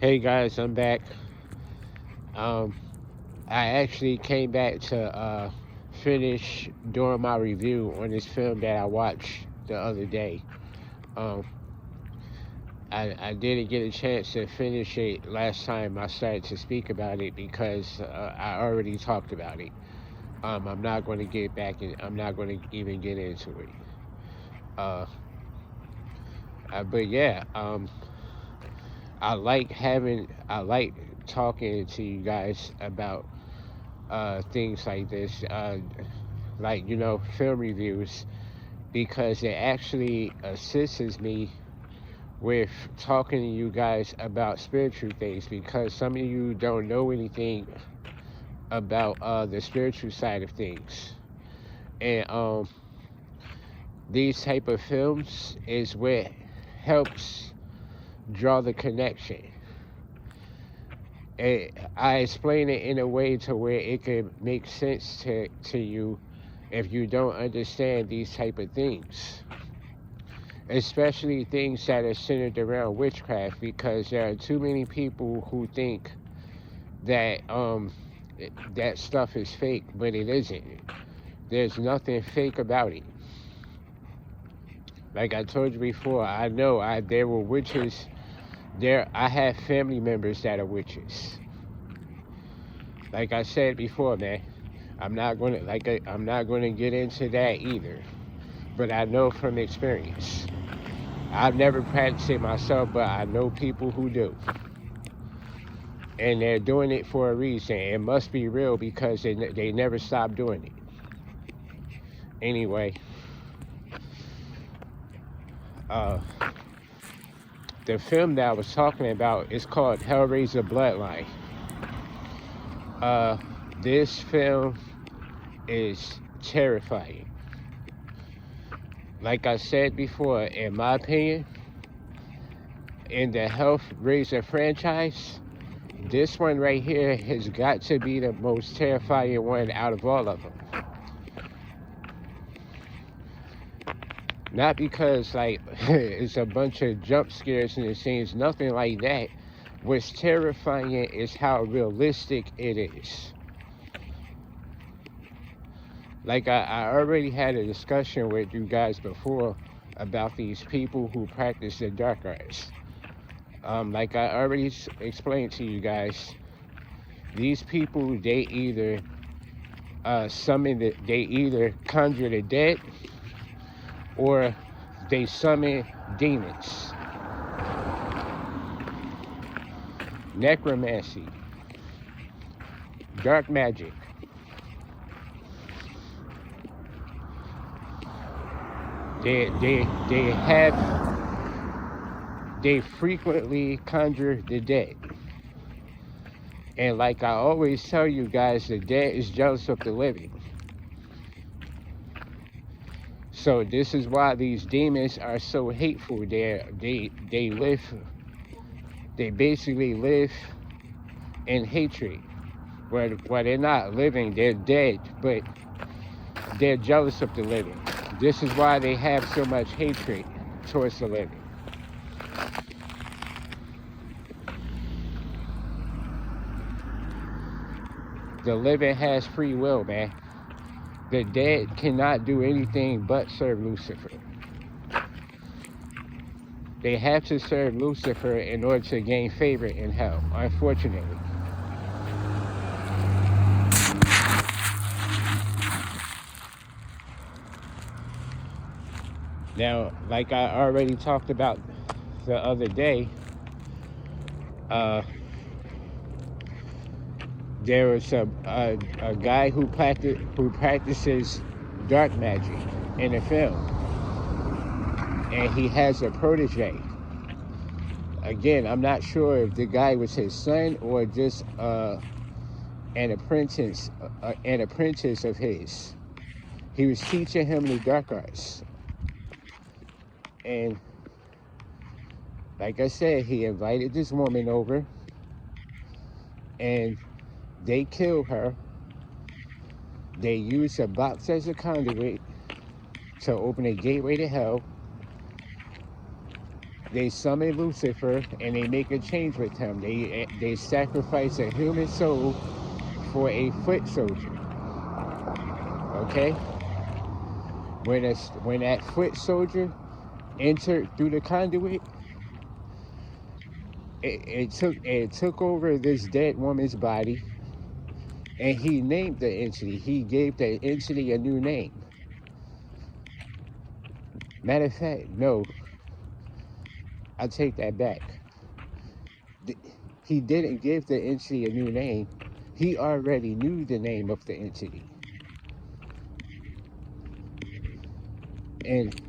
Hey guys, I'm back. Um, I actually came back to finish doing my review on this film that I watched the other day. Um, I didn't get a chance to finish it last time I started to speak about it because I already talked about it. I'm not going to get back in. I'm not going to even get into it. Uh, but yeah, I like talking to you guys about things like this. Like film reviews, because it actually assists me with talking to you guys about spiritual things, because some of you don't know anything about the spiritual side of things. And these type of films is what helps draw the connection. And I explain it in a way to where it can make sense to you if you don't understand these type of things, especially things that are centered around witchcraft, because there are too many people who think that that stuff is fake, but it isn't. There's nothing fake about it. Like I told you before, I know there were witches there. I have family members that are witches. Like I said before, man, I'm not gonna get into that either. But I know from experience. I've never practiced it myself, but I know people who do. And they're doing it for a reason. It must be real because they never stop doing it. Anyway, uh, the film that I was talking about is called Hellraiser Bloodline. Uh, this film is terrifying. Like I said before, in my opinion, in the Hellraiser franchise, this one right here has got to be the most terrifying one out of all of them. Not because like it's a bunch of jump scares and the scenes, nothing like that. What's terrifying is how realistic it is. Like I already had a discussion with you guys before about these people who practice the dark arts. Like I already explained to you guys, these people they either they either conjure the dead or they summon demons. Necromancy, dark magic. They frequently conjure the dead. And like I always tell you guys, the dead is jealous of the living. So this is why these demons are so hateful. They basically live in hatred. Where they're not living, they're dead, but they're jealous of the living. This is why they have so much hatred towards the living. The living has free will, man. The dead cannot do anything but serve Lucifer. They have to serve Lucifer in order to gain favor in hell, unfortunately. Now, like I already talked about the other day, there was a guy who practices dark magic in the film, and he has a protege. Again, I'm not sure if the guy was his son or just an apprentice of his. He was teaching him the dark arts, and like I said, he invited this woman over, and they killed her. They used a box as a conduit to open a gateway to hell. They summon Lucifer and they make a change with him. They sacrifice a human soul for a foot soldier. Okay? When that foot soldier entered through the conduit, it took over this dead woman's body, and he named the entity. He gave the entity a new name. Matter of fact, no, I take that back. He didn't give the entity a new name. He already knew the name of the entity. And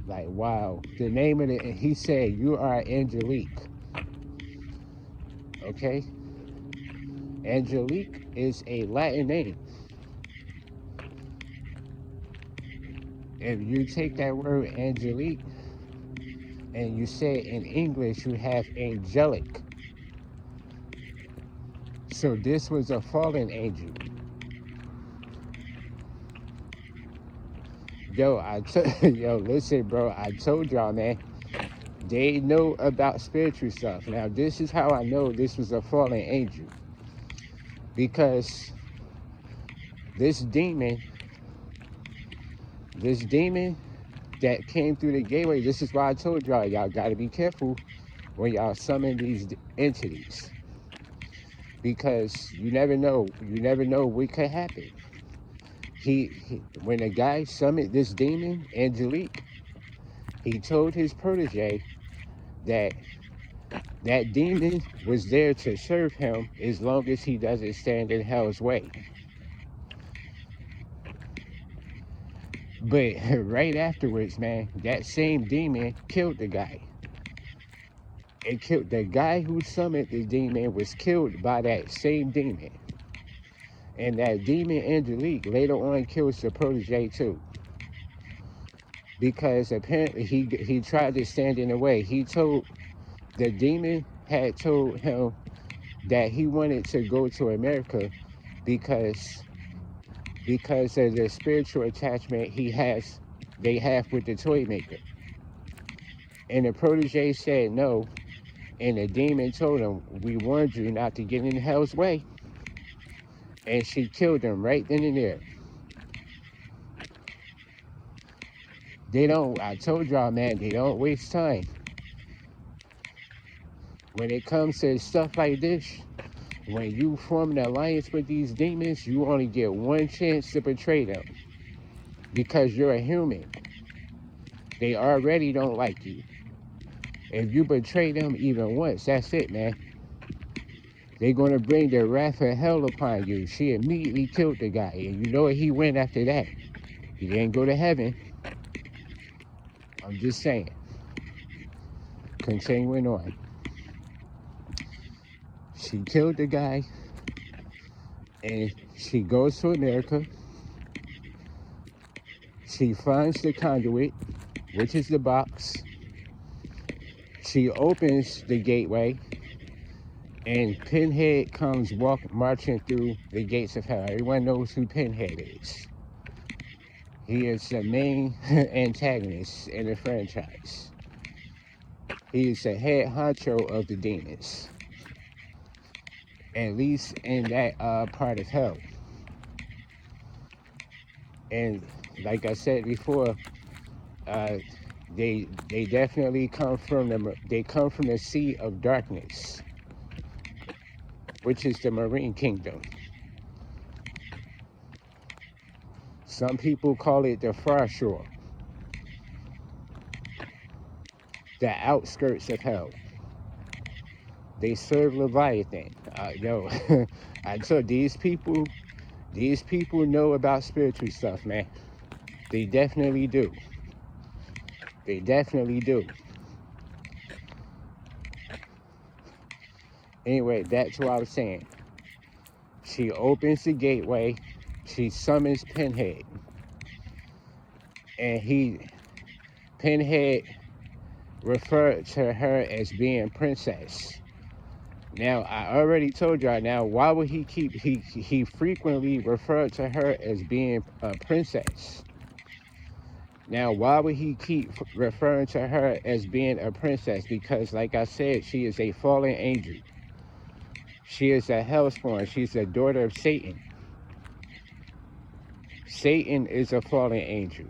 like, wow, the name of it, and he said, "You are Angelique." Okay? Angelique is a Latin name. If you take that word angelique and you say it in English, you have angelic. So this was a fallen angel. Yo, yo, listen, bro, I told y'all, man, they know about spiritual stuff. Now, this is how I know this was a fallen angel. Because this demon that came through the gateway, this is why I told y'all got to be careful when y'all summon these entities. Because you never know what could happen. When a guy summoned this demon, Angelique, he told his protege that demon was there to serve him as long as he doesn't stand in hell's way. But right afterwards, man, that same demon killed the guy. It killed the guy who summoned the demon, was killed by that same demon. And that demon, Angelique, later on kills the protege too. Because apparently he tried to stand in the way. The demon had told him that he wanted to go to America because of the spiritual attachment they have with the toy maker. And the protege said no, and the demon told him, "We warned you not to get in hell's way." And she killed him right then and there. I told y'all, man, they don't waste time. When it comes to stuff like this, when you form an alliance with these demons, you only get one chance to betray them. Because you're a human. They already don't like you. If you betray them even once, that's it, man. They're going to bring the wrath of hell upon you. She immediately killed the guy. And you know where he went after that? He didn't go to heaven. I'm just saying. Continuing on. She killed the guy. And she goes to America. She finds the conduit, which is the box. She opens the gateway. And Pinhead comes marching through the gates of hell. Everyone knows who Pinhead is. He is the main antagonist in the franchise. He is the head honcho of the demons. At least in that part of hell. And like I said before, they definitely come from the sea of darkness, which is the Marine Kingdom. Some people call it the far shore, the outskirts of hell. They serve Leviathan. I told these people know about spiritual stuff, man. They definitely do. They definitely do. Anyway, that's what I was saying. She opens the gateway. She summons Pinhead. And Pinhead referred to her as being princess. Now, I already told y'all, now, why would he frequently referred to her as being a princess? Now, why would he keep referring to her as being a princess? Because, like I said, she is a fallen angel. She is a hellspawn. She's a daughter of Satan. Satan is a fallen angel.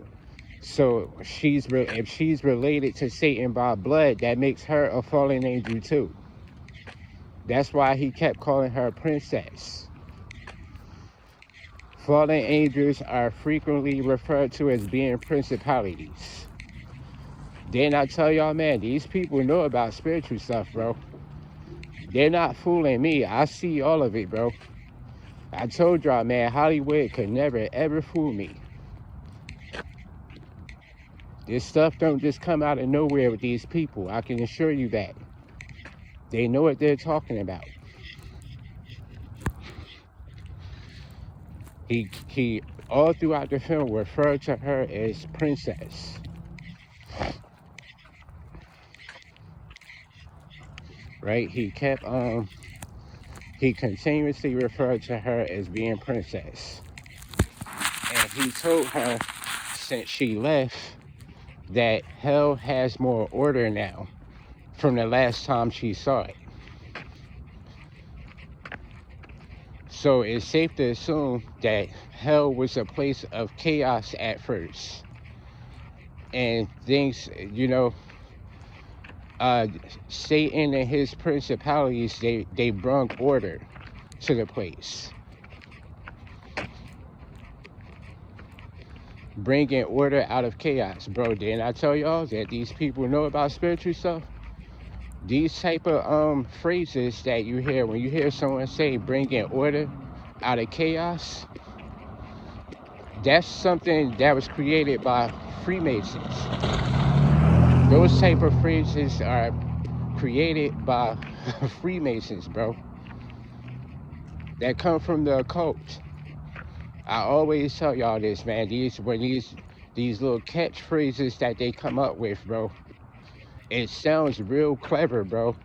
So if she's related to Satan by blood, that makes her a fallen angel too. That's why he kept calling her princess. Fallen angels are frequently referred to as being principalities. Then I tell y'all, man, these people know about spiritual stuff, bro. They're not fooling me. I see all of it, bro. I told y'all, man, Hollywood could never, ever fool me. This stuff don't just come out of nowhere with these people. I can assure you that. They know what they're talking about. He all throughout the film referred to her as princess. Right? He continuously referred to her as being princess. And he told her since she left that hell has more order now from the last time she saw it. So it's safe to assume that hell was a place of chaos at first. And things, Satan and his principalities, they brought order to the place. Bringing order out of chaos. Bro, didn't I tell y'all that these people know about spiritual stuff? These type of phrases that you hear when you hear someone say bringing order out of chaos, that's something that was created by Freemasons. Those type of phrases are created by Freemasons, bro. That come from the occult. I always tell y'all this, man. These little catchphrases that they come up with, bro. It sounds real clever, bro,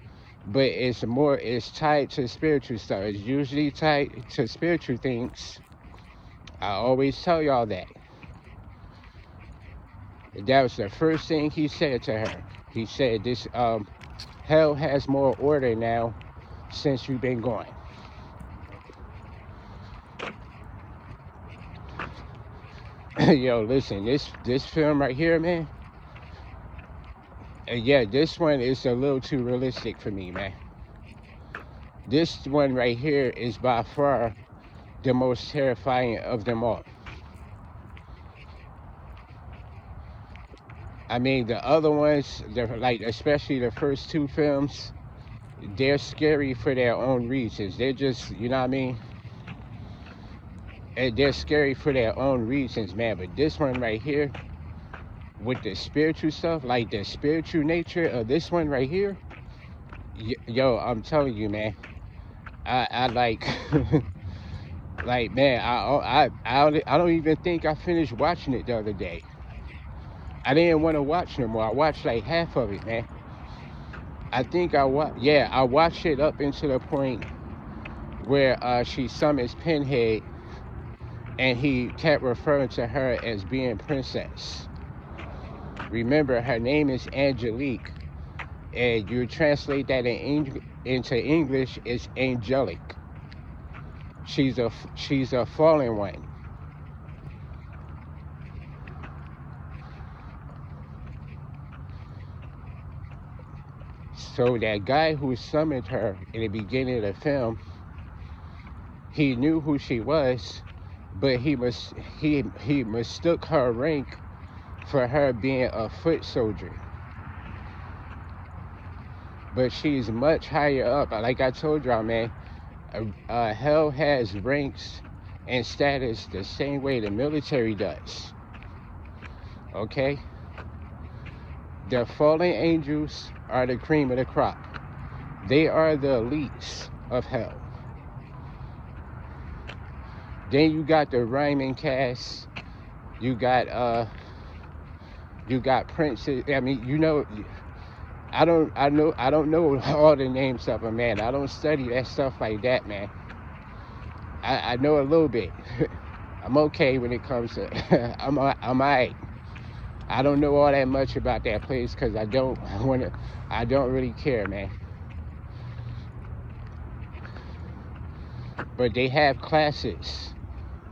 but it's tied to spiritual stuff. It's usually tied to spiritual things. I always tell y'all that. That was the first thing he said to her. He said, "This hell has more order now since you've been gone." Yo, listen, this film right here, man. Yeah, this one is a little too realistic for me, man. This one right here is by far the most terrifying of them all. I mean, the other ones, especially the first two films, they're scary for their own reasons. They're just, you know what I mean? And they're scary for their own reasons, man. But this one right here, with the spiritual stuff, like the spiritual nature of this one right here, yo, I'm telling you, man, I like, like, man, I don't even think I finished watching it the other day. I didn't want to watch no more. I watched like half of it, man. I think I watched it up into the point where she summons Pinhead, and he kept referring to her as being princess. Remember, her name is Angelique, and you translate that into English, it's angelic. She's a fallen one. So that guy who summoned her in the beginning of the film, he knew who she was, but he mistook her rank for her being a foot soldier. But she's much higher up. Like I told y'all, man, hell has ranks and status the same way the military does. Okay? The fallen angels are the cream of the crop. They are the elites of hell. Then you got the rhyming cast. You got princes. I mean, I don't know all the names of them, man. I don't study that stuff like that, man. I know a little bit. I'm okay when it comes to I'm alright. I don't know all that much about that place because I don't really care, man. But they have classes,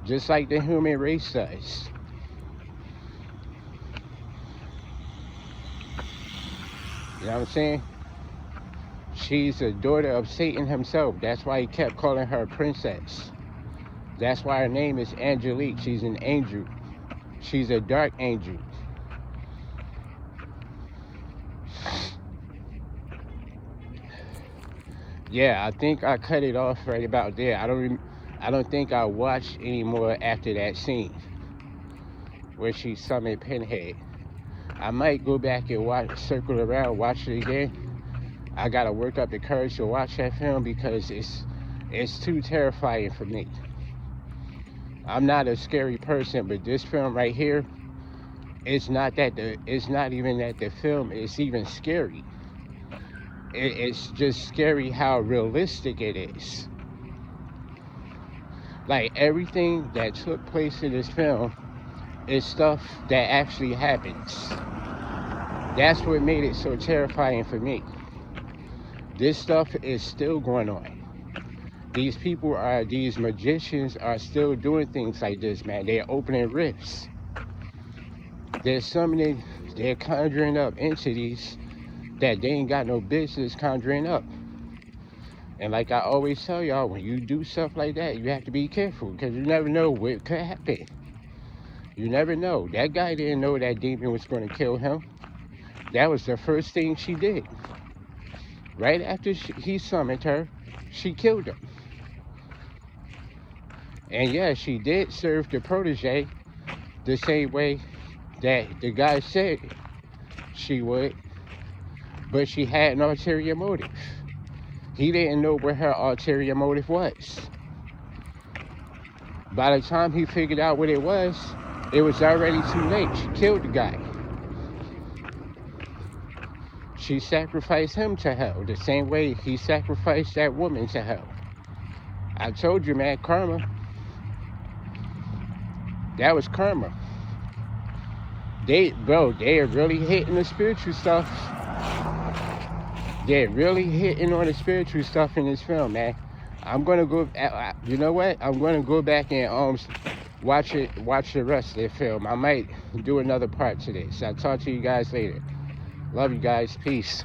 just like the human race does. You know what I'm saying? She's a daughter of Satan himself. That's why he kept calling her princess. That's why her name is Angelique. She's an angel. She's a dark angel. Yeah, I think I cut it off right about there. I don't think I watched anymore after that scene where she summoned Pinhead. I might go back and circle around, watch it again. I gotta work up the courage to watch that film because it's too terrifying for me. I'm not a scary person, but this film right here, it's not even that the film is even scary. It's just scary how realistic it is. Like everything that took place in this film is stuff that actually happens. That's what made it so terrifying for me. This stuff is still going on. These magicians are still doing things like this, man. They're opening rifts. They're conjuring up entities that they ain't got no business conjuring up. And like I always tell y'all, when you do stuff like that, you have to be careful because you never know what could happen. You never know. That guy didn't know that demon was going to kill him. That was the first thing she did. Right after he summoned her, she killed him. And yeah, she did serve the protege the same way that the guy said she would, but she had an ulterior motive. He didn't know what her ulterior motive was. By the time he figured out what it was already too late. She killed the guy. She sacrificed him to hell the same way he sacrificed that woman to hell. I told you, man, karma. That was karma. They are really hitting the spiritual stuff. They're really hitting on the spiritual stuff in this film, man. I'm gonna go. You know what? I'm gonna go back and watch the rest of the film. I might do another part to this. I'll talk to you guys later. Love you guys. Peace.